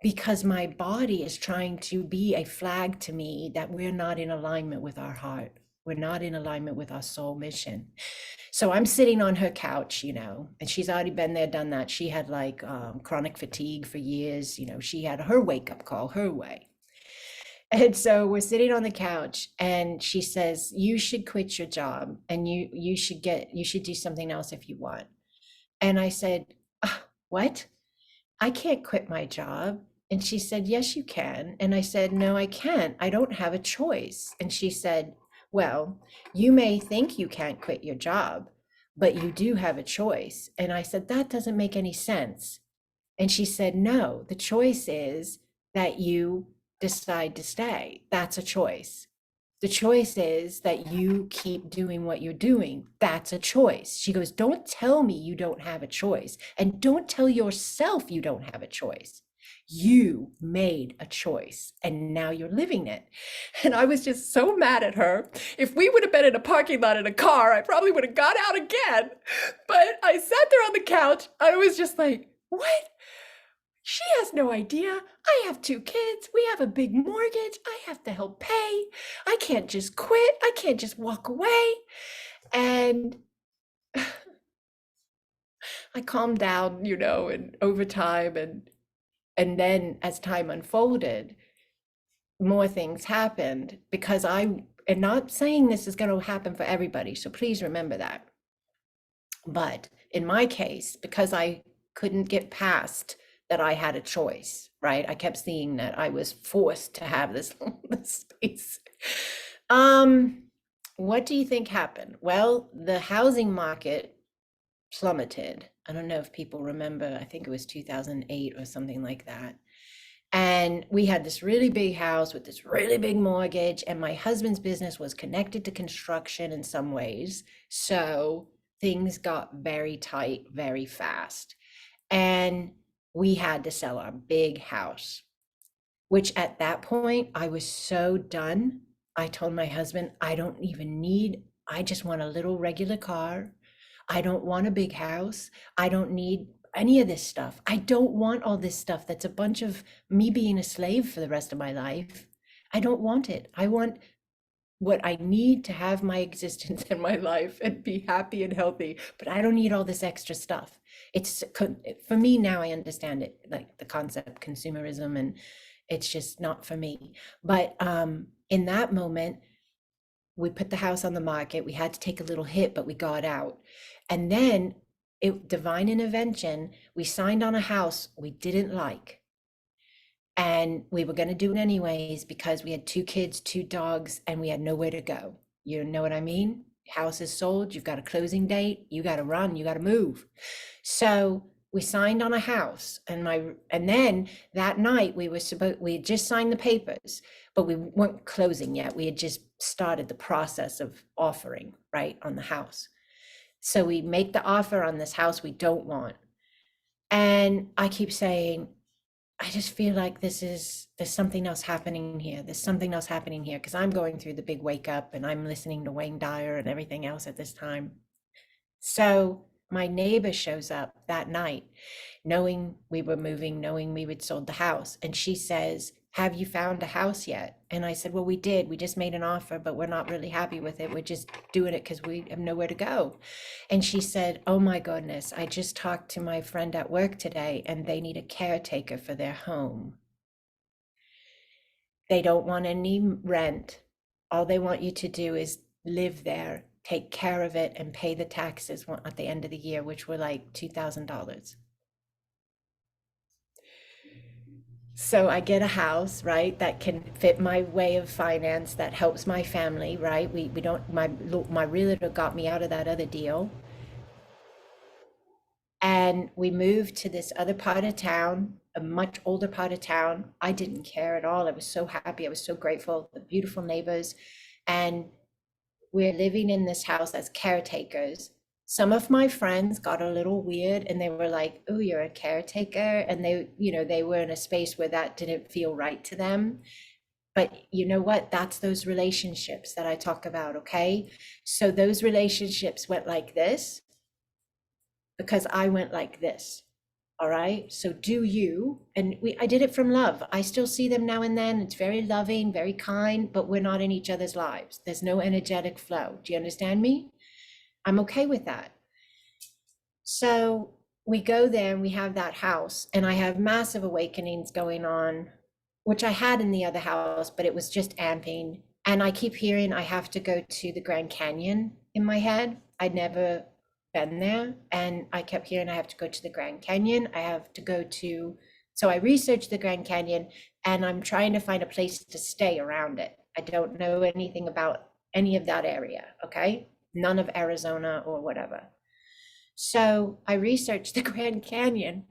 because my body is trying to be a flag to me that we're not in alignment with our heart. We're not in alignment with our soul mission. So I'm sitting on her couch, and she's already been there, done that. She had like chronic fatigue for years. She had her wake up call her way. And so we're sitting on the couch and she says, "You should quit your job and you should do something else if you want." And I said, "What? I can't quit my job." And she said, "Yes, you can." And I said, "No, I can't. I don't have a choice." And she said, "Well, you may think you can't quit your job, but you do have a choice." And I said, "That doesn't make any sense." And she said, "No, the choice is that you decide to stay. That's a choice. The choice is that you keep doing what you're doing. That's a choice. She goes, don't tell me you don't have a choice. And don't tell yourself you don't have a choice. You made a choice and now you're living it. And I was just so mad at her. If we would have been in a parking lot in a car, I probably would have got out again. But I sat there on the couch. I was just like, what? She has no idea. I have 2 kids. We have a big mortgage. I have to help pay. I can't just quit. I can't just walk away. And I calmed down, you know, and over time, and then as time unfolded, more things happened because and not saying this is going to happen for everybody, so please remember that. But in my case, because I couldn't get past that I had a choice, right? I kept seeing that I was forced to have this space. What do you think happened? Well, the housing market plummeted. I don't know if people remember, I think it was 2008 or something like that. And we had this really big house with this really big mortgage, and my husband's business was connected to construction in some ways. So things got very tight very fast. And we had to sell our big house, which at that point I was so done. I told my husband, I just want a little regular car. I don't want a big house. I don't need any of this stuff. I don't want all this stuff that's a bunch of me being a slave for the rest of my life. I don't want it. I want what I need to have my existence in my life and be happy and healthy, but I don't need all this extra stuff. It's for me now, I understand it, like the concept consumerism, and it's just not for me. But in that moment, we put the house on the market. We had to take a little hit, but we got out. And then divine intervention, we signed on a house we didn't like. And we were going to do it anyways because we had 2 kids, 2 dogs, and we had nowhere to go. You know what I mean? House is sold, you've got a closing date, you got to run, you got to move. So we signed on a house, and then that night we had just signed the papers, but we weren't closing yet. We had just started the process of offering, right, on the house. So we make the offer on this house we don't want. And I keep saying, I just feel like there's something else happening here. There's something else happening here because I'm going through the big wake up and I'm listening to Wayne Dyer and everything else at this time. So my neighbor shows up that night, knowing we were moving, knowing we had sold the house. And she says, have you found a house yet? And I said, well, we did. We just made an offer, but we're not really happy with it. We're just doing it because we have nowhere to go. And she said, oh my goodness, I just talked to my friend at work today and they need a caretaker for their home. They don't want any rent. All they want you to do is live there, take care of it, and pay the taxes at the end of the year, which were like $2,000. So I get a house, right, that can fit my way of finance, that helps my family, right? We don't, my realtor got me out of that other deal. And we moved to this other part of town, a much older part of town. I didn't care at all. I was so happy. I was so grateful. The beautiful neighbors. And we're living in this house as caretakers. Some of my friends got a little weird and they were like, oh, you're a caretaker. And they were in a space where that didn't feel right to them. But you know what? That's those relationships that I talk about, okay? So those relationships went like this because I went like this. All right. So do you, and I did it from love. I still see them now and then. It's very loving, very kind, but we're not in each other's lives. There's no energetic flow. Do you understand me? I'm okay with that. So we go there and we have that house, and I have massive awakenings going on, which I had in the other house, but it was just amping. And I keep hearing I have to go to the Grand Canyon in my head. I'd never been there, and I kept hearing I have to go to the Grand Canyon. So I researched the Grand Canyon, and I'm trying to find a place to stay around it. I don't know anything about any of that area, okay? None of Arizona or whatever. So I researched the Grand Canyon,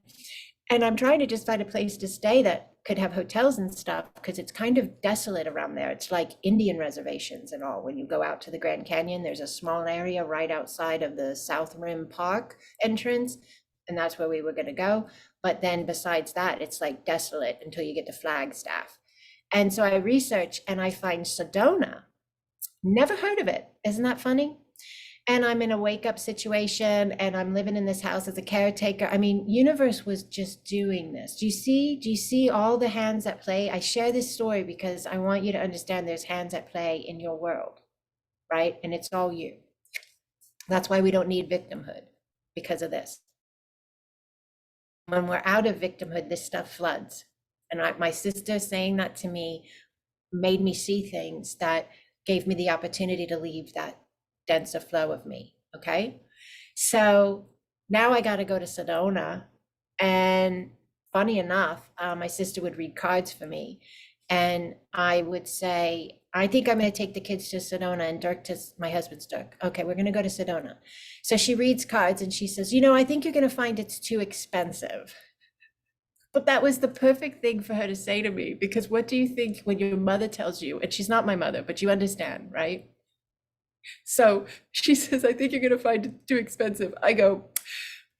And I'm trying to just find a place to stay that could have hotels and stuff, because it's kind of desolate around there. It's like Indian reservations and all. When you go out to the Grand Canyon, there's a small area right outside of the South Rim Park entrance, and that's where we were going to go. But then besides that, it's like desolate until you get to Flagstaff. And so I research and I find Sedona. Never heard of it. Isn't that funny? And I'm in a wake up situation and I'm living in this house as a caretaker. I mean, universe was just doing this. Do you see all the hands at play? I share this story because I want you to understand there's hands at play in your world, right? And it's all you. That's why we don't need victimhood, because of this. When we're out of victimhood, this stuff floods. And my sister saying that to me made me see things that gave me the opportunity to leave that denser flow of me. Okay. So now I got to go to Sedona. And funny enough, my sister would read cards for me. And I would say, I think I'm going to take the kids to Sedona, and Dirk to my husband's Dirk. Okay, we're going to go to Sedona. So she reads cards and she says, I think you're going to find it's too expensive. But that was the perfect thing for her to say to me, because what do you think when your mother tells you, and she's not my mother, but you understand, right? So she says, I think you're going to find it too expensive. I go,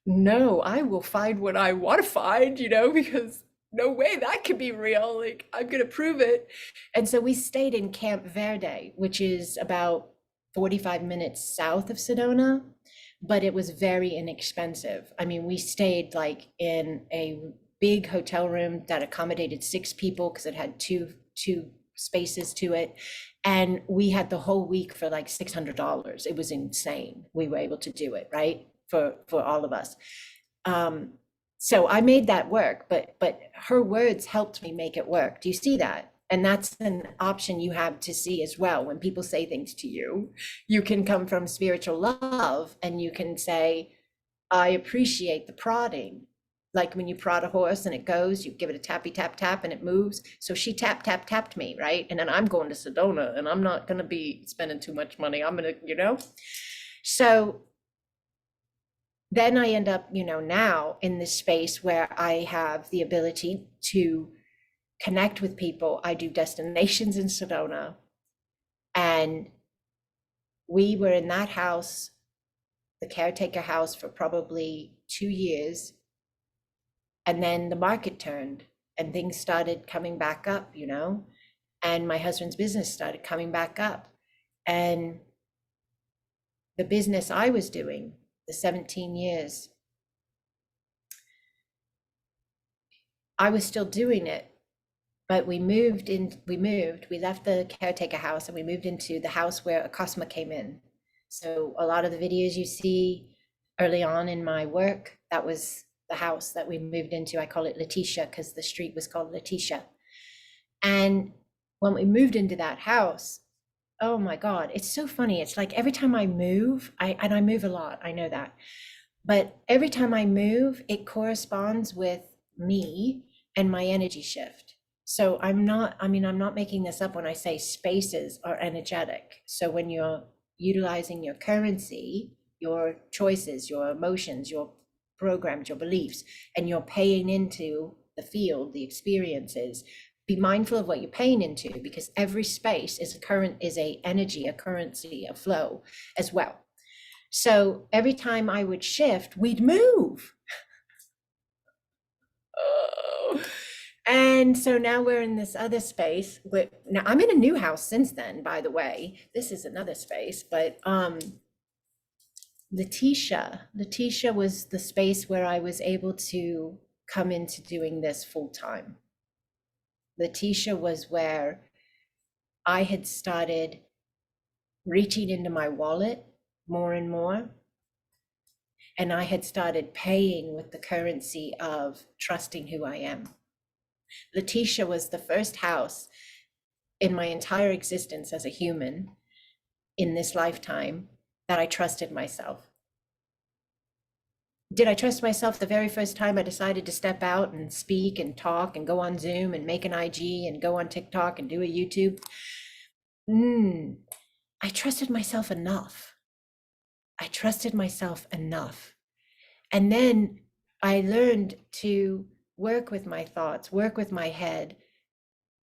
no, I will find what I want to find, because no way that could be real. Like, I'm going to prove it. And so we stayed in Camp Verde, which is about 45 minutes south of Sedona, but it was very inexpensive. I mean, we stayed like in a big hotel room that accommodated 6 people because it had two spaces to it. And we had the whole week for like $600. It was insane. We were able to do it, right? For all of us. So I made that work, but her words helped me make it work. Do you see that? And that's an option you have to see as well. When people say things to you, you can come from spiritual love and you can say, I appreciate the prodding. Like when you prod a horse and it goes, you give it a tappy tap tap and it moves. So she tapped me, right? And then I'm going to Sedona and I'm not going to be spending too much money. I'm going to, So then I end up, now in this space where I have the ability to connect with people. I do destinations in Sedona. And we were in that house, the caretaker house, for probably 2 years. And then the market turned and things started coming back up, and my husband's business started coming back up. And the business I was doing, the 17 years, I was still doing it, but we left the caretaker house and we moved into the house where Acasma came in. So a lot of the videos you see early on in my work, that was the house that we moved into. I call it Letitia because the street was called Letitia. And when we moved into that house, oh my God, it's so funny. It's like every time I move, and I move a lot, I know that. But every time I move, it corresponds with me and my energy shift. So I'm not making this up when I say spaces are energetic. So when you're utilizing your currency, your choices, your emotions, your programs, your beliefs, and you're paying into the field, the experiences, be mindful of what you're paying into, because every space is a energy, a currency, a flow as well. So every time I would shift, we'd move. Oh. And so now we're in this other space. Now I'm in a new house since then, by the way. This is another space, but Letitia was the space where I was able to come into doing this full time. Letitia was where I had started reaching into my wallet more and more. And I had started paying with the currency of trusting who I am. Letitia was the first house in my entire existence as a human in this lifetime that I trusted myself. Did I trust myself the very first time I decided to step out and speak and talk and go on Zoom and make an IG and go on TikTok and do a YouTube? I trusted myself enough. I trusted myself enough. And then I learned to work with my thoughts, work with my head,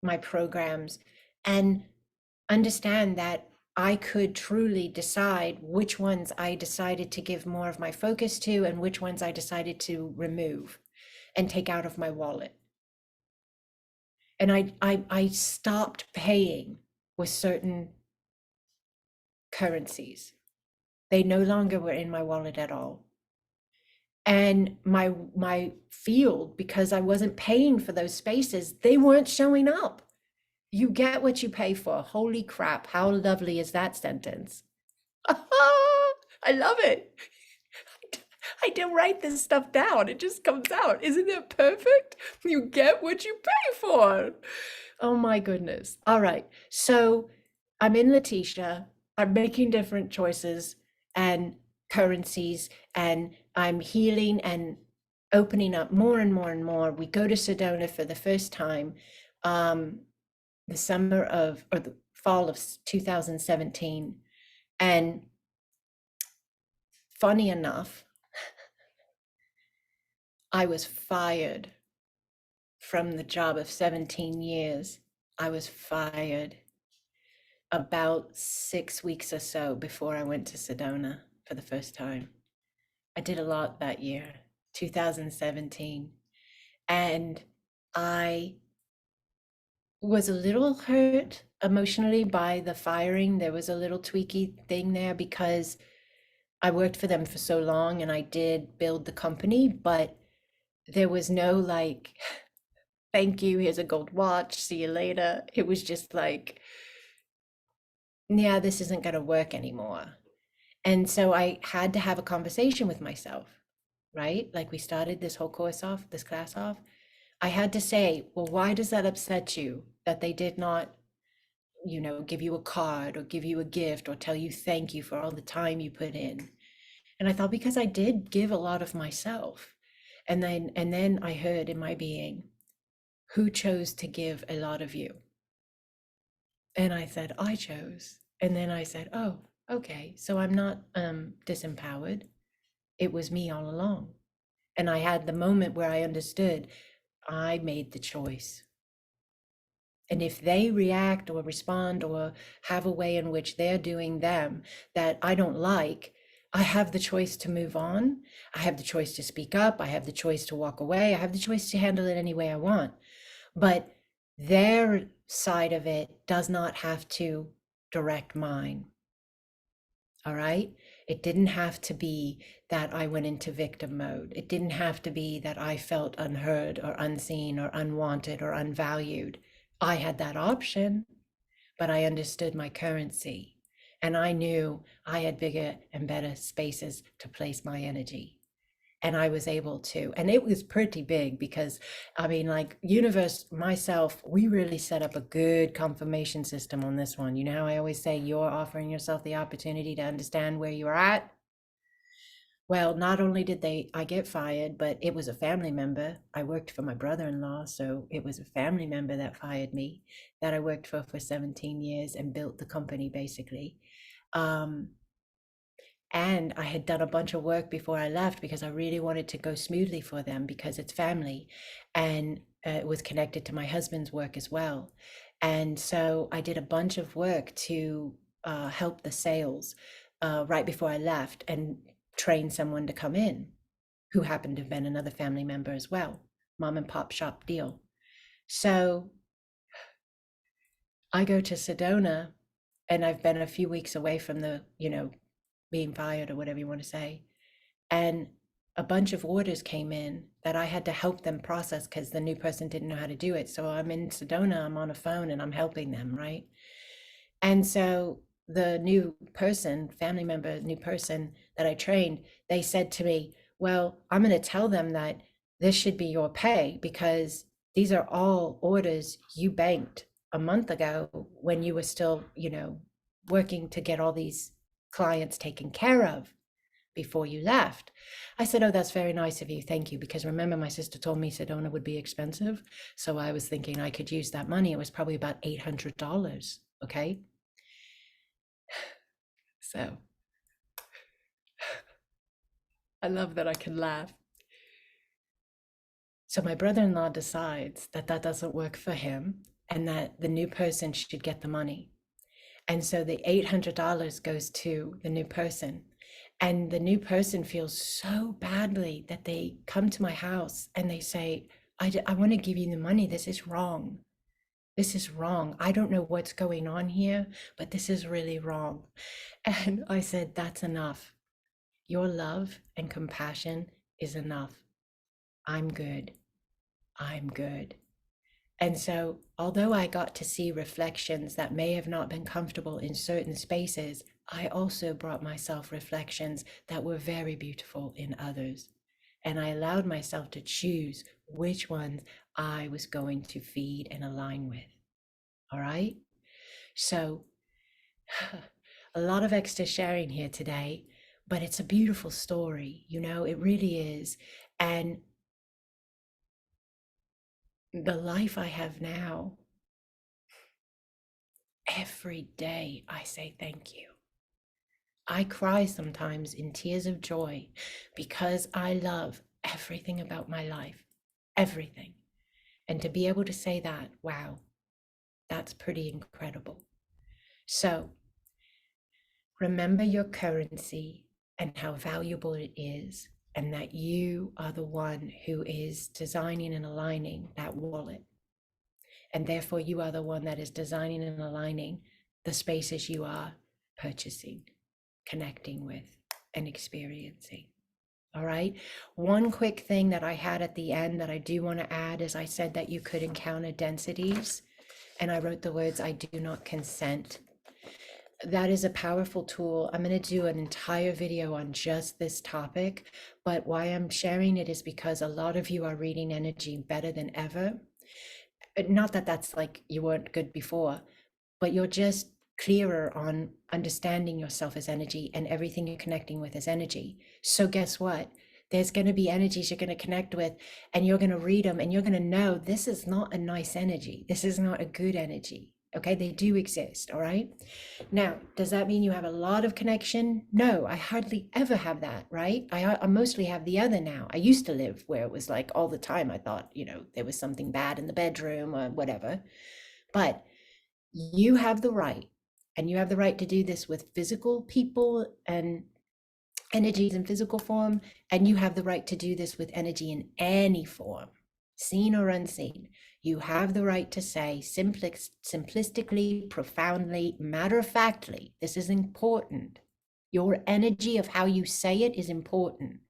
my programs, and understand that I could truly decide which ones I decided to give more of my focus to and which ones I decided to remove and take out of my wallet. And I stopped paying with certain currencies. They no longer were in my wallet at all. And my field, because I wasn't paying for those spaces, they weren't showing up. You get what you pay for. Holy crap, how lovely is that sentence? I love it. I didn't write this stuff down. It just comes out. Isn't it perfect? You get what you pay for. Oh my goodness. All right. So I'm in Letitia. I'm making different choices and currencies, and I'm healing and opening up more and more and more. We go to Sedona for the first time, the summer of, or the fall of 2017. And funny enough, I was fired from the job of 17 years. I was fired about 6 weeks or so before I went to Sedona for the first time. I did a lot that year, 2017. And I was a little hurt emotionally by the firing. There was a little tweaky thing there because I worked for them for so long and I did build the company, but there was no like, thank you, here's a gold watch, see you later. It was just like, yeah, this isn't going to work anymore. And so I had to have a conversation with myself, right? Like we started this whole course off, this class off. I had to say, well, why does that upset you that they did not, give you a card or give you a gift or tell you thank you for all the time you put in? And I thought, because I did give a lot of myself. And then I heard in my being, who chose to give a lot of you? And I said, I chose. And then I said, oh, okay. So I'm not disempowered. It was me all along. And I had the moment where I understood I made the choice. And if they react or respond or have a way in which they're doing them that I don't like, I have the choice to move on. I have the choice to speak up. I have the choice to walk away. I have the choice to handle it any way I want. But their side of it does not have to direct mine. All right. It didn't have to be that I went into victim mode. It didn't have to be that I felt unheard or unseen or unwanted or unvalued. I had that option, but I understood my currency and I knew I had bigger and better spaces to place my energy. And I was able to, and it was pretty big because I mean, like universe, myself, we really set up a good confirmation system on this one. You know how I always say you're offering yourself the opportunity to understand where you're at? Well, not only did I get fired, but it was a family member. I worked for my brother-in-law, so it was a family member that fired me, that I worked for 17 years and built the company basically. Um, and I had done a bunch of work before I left because I really wanted to go smoothly for them because it's family, and it was connected to my husband's work as well. And so I did a bunch of work to help the sales right before I left and train someone to come in who happened to have been another family member as well, mom and pop shop deal. So I go to Sedona and I've been a few weeks away from the, being fired or whatever you want to say. And a bunch of orders came in that I had to help them process because the new person didn't know how to do it. So I'm in Sedona, I'm on a phone and I'm helping them, right? And so the new person, family member, new person that I trained, they said to me, well, I'm going to tell them that this should be your pay because these are all orders you banked a month ago when you were still, working to get all these clients taken care of before you left. I said, oh, that's very nice of you. Thank you. Because remember, my sister told me Sedona would be expensive. So I was thinking I could use that money. It was probably about $800. Okay. So I love that I can laugh. So my brother-in-law decides that that doesn't work for him and that the new person should get the money. And so the $800 goes to the new person. And the new person feels so badly that they come to my house and they say, I want to give you the money. This is wrong. This is wrong. I don't know what's going on here, but this is really wrong. And I said, that's enough. Your love and compassion is enough. I'm good. I'm good. And so, although I got to see reflections that may have not been comfortable in certain spaces, I also brought myself reflections that were very beautiful in others. And I allowed myself to choose which ones I was going to feed and align with. All right? So, a lot of extra sharing here today, but it's a beautiful story. You know, it really is. And the life I have now, every day I say thank you. I cry sometimes in tears of joy because I love everything about my life, everything. And to be able to say that, wow, that's pretty incredible. So remember your currency and how valuable it is, and that you are the one who is designing and aligning that wallet. And therefore, you are the one that is designing and aligning the spaces you are purchasing, connecting with, and experiencing. All right. One quick thing that I had at the end that I do want to add is I said that you could encounter densities, and I wrote the words, I do not consent. That is a powerful tool. I'm going to do an entire video on just this topic, but why I'm sharing it is because a lot of you are reading energy better than ever. Not that that's like you weren't good before, but you're just clearer on understanding yourself as energy and everything you're connecting with as energy. So guess what? There's going to be energies you're going to connect with, and you're going to read them, and you're going to know this is not a nice energy. This is not a good energy. Okay, they do exist. All right. Now, does that mean you have a lot of connection? No, I hardly ever have that, right? I mostly have the other now. I used to live where it was like all the time I thought, you know, there was something bad in the bedroom or whatever. But you have the right, and you have the right to do this with physical people and energies in physical form, and you have the right to do this with energy in any form, seen or unseen. You have the right to say simplistically, profoundly, matter-of-factly, this is important. Your energy of how you say it is important.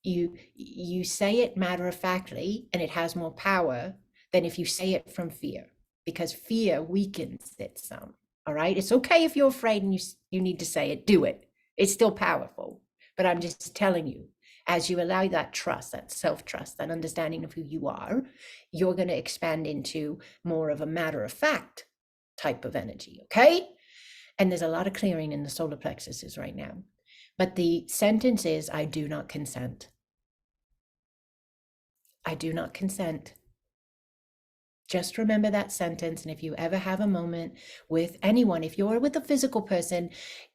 You say it matter-of-factly, and it has more power than if you say it from fear, because fear weakens it some. All right. It's okay if you're afraid and you need to say it, do it. It's still powerful. But I'm just telling you, as you allow that trust, that self-trust, that understanding of who you are, you're going to expand into more of a matter-of-fact type of energy. Okay. And there's a lot of clearing in the solar plexuses right now. But the sentence is, I do not consent. I do not consent. Just remember that sentence. And if you ever have a moment with anyone, if you're with a physical person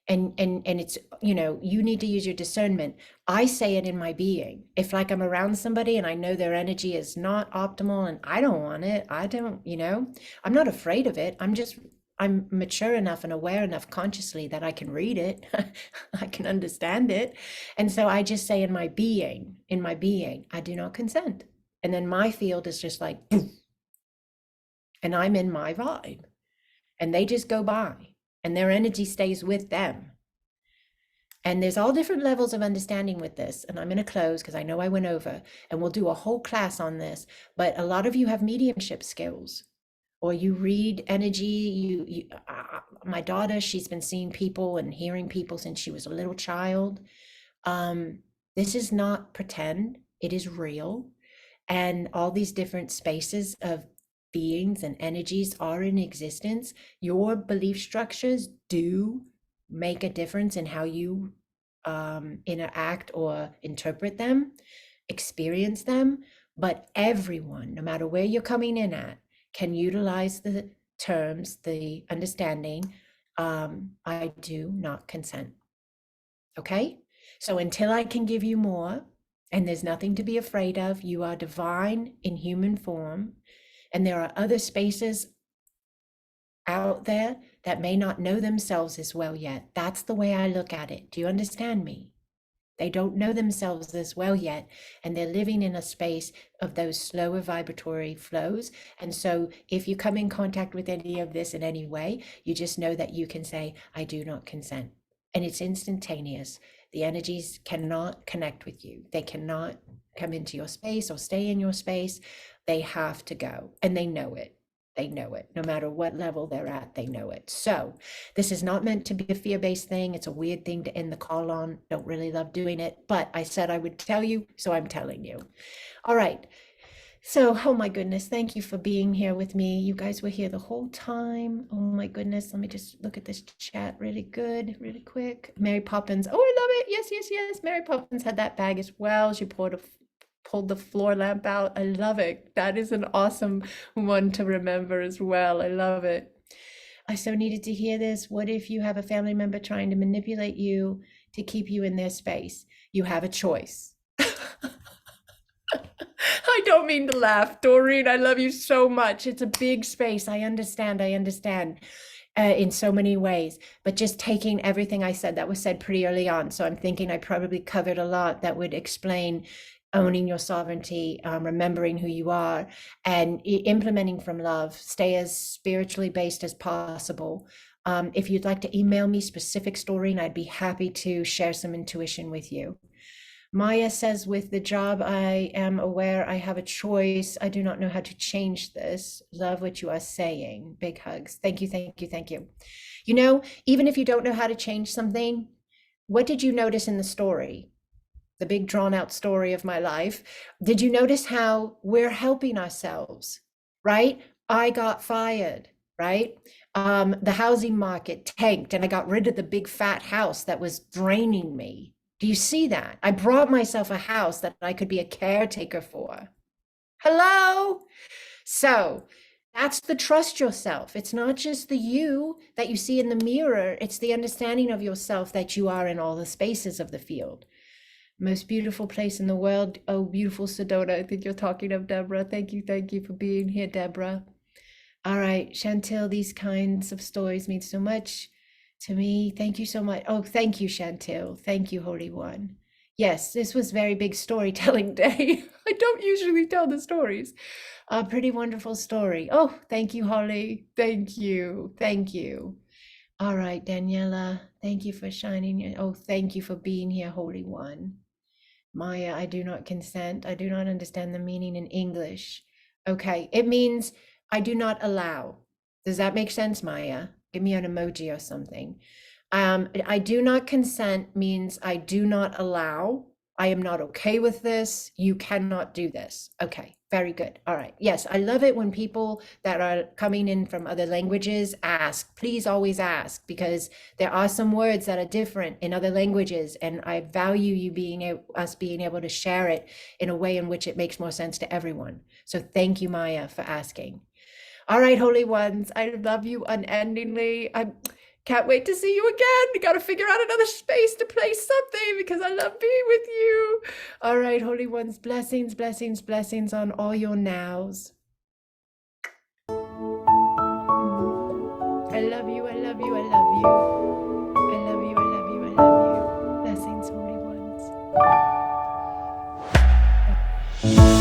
and it's, you know, you need to use your discernment, I say it in my being. If like I'm around somebody and I know their energy is not optimal and I don't want it, I don't, you know, I'm not afraid of it. I'm mature enough and aware enough consciously that I can read it. I can understand it. And so I just say in my being, I do not consent. And then my field is just like, boom, and I'm in my vibe, and they just go by, and their energy stays with them. And there's all different levels of understanding with this. And I'm going to close because I know I went over, and we'll do a whole class on this. But a lot of you have mediumship skills, or you read energy. My daughter, she's been seeing people and hearing people since she was a little child. This is not pretend. It is real. And all these different spaces of beings and energies are in existence. Your belief structures do make a difference in how you interact or interpret them, experience them. But everyone, no matter where you're coming in at, can utilize the terms, the understanding, I do not consent. Okay? So until I can give you more, And there's nothing to be afraid of. You are divine in human form. And there are other spaces out there that may not know themselves as well yet. That's the way I look at it. Do you understand me? They don't know themselves as well yet, and they're living in a space of those slower vibratory flows. And so if you come in contact with any of this in any way, you just know that you can say, I do not consent. And it's instantaneous. The energies cannot connect with you. They cannot come into your space or stay in your space. They have to go, and they know it. They know it. No matter what level they're at, they know it. So this is not meant to be a fear-based thing. It's a weird thing to end the call on. Don't really love doing it, but I said I would tell you, so I'm telling you. All right. So, oh my goodness, thank you for being here with me. You guys were here the whole time. Oh my goodness. Let me just look at this chat really quick. Mary Poppins. Oh, I love it. Yes, yes, yes. Mary Poppins had that bag as well. She pulled the floor lamp out. I love it. That is an awesome one to remember as well. I love it. I so needed to hear this. What if you have a family member trying to manipulate you to keep you in their space? You have a choice. I don't mean to laugh, Doreen. I love you so much. It's a big space. I understand. In so many ways, but just taking everything I said, that was said pretty early on. So I'm thinking I probably covered a lot that would explain owning your sovereignty, remembering who you are, and implementing from love. Stay as spiritually based as possible. If you'd like to email me specific story, and I'd be happy to share some intuition with you. Maya says, with the job, I am aware I have a choice. I do not know how to change this. Love what you are saying. Big hugs. Thank you, thank you, thank you. You know, even if you don't know how to change something, what did you notice in the story? The big drawn out story of my life. Did you notice how we're helping ourselves, right? I got fired, right? The housing market tanked and I got rid of the big fat house that was draining me. Do you see that? I brought myself a house that I could be a caretaker for. Hello? So that's the trust yourself. It's not just the you that you see in the mirror. It's the understanding of yourself that you are in all the spaces of the field. Most beautiful place in the world. Oh, beautiful Sedona. I think you're talking of Deborah. Thank you for being here, Deborah. All right, Chantel, these kinds of stories mean so much to me. Thank you so much. Oh, thank you, Chantel. Thank you, Holy One. Yes, this was very big storytelling day. I don't usually tell the stories. A pretty wonderful story. Oh, thank you, Holly. Thank you. All right, Daniela, thank you for shining your, oh, thank you for being here, Holy One. Maya, I do not consent. I do not understand the meaning in English. Okay, it means I do not allow. Does that make sense, Maya? Give me an emoji or something. I do not consent means I do not allow. I am not okay with this. You cannot do this. Okay, very good. All right. Yes, I love it when people that are coming in from other languages ask. Please always ask, because there are some words that are different in other languages, and I value you us being able to share it in a way in which it makes more sense to everyone. So thank you, Maya, for asking. All right, Holy Ones, I love you unendingly. I can't wait to see you again. We got to figure out another space to play something because I love being with you. All right, Holy Ones, blessings, blessings, blessings on all your nows. I love you, I love you, I love you. I love you, I love you, I love you. Blessings, Holy Ones.